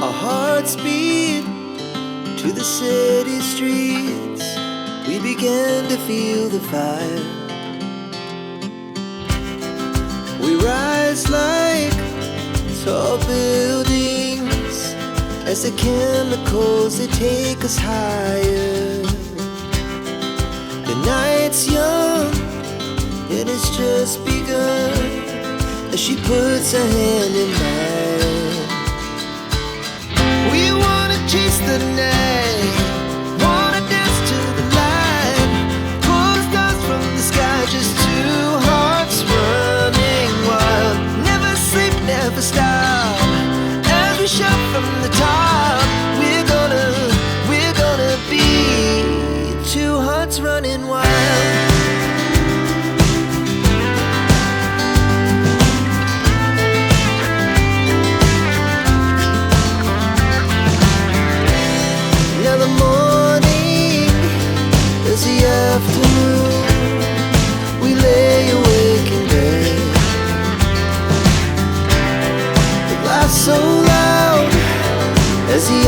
Our hearts beat to the city streets. We began to feel the fire. We rise like tall buildings as the chemicals, they take us higher. The night's young, it has just begun, as she puts her hand in mine. We wanna chase the night, wanna dance to the light, pull the stars from the sky, just two hearts running wild. Never sleep, never stop, as we shout from the top. We're gonna be two hearts running wild. Now the morning is the afternoon. We lay awake in bed. The laughs so loud as the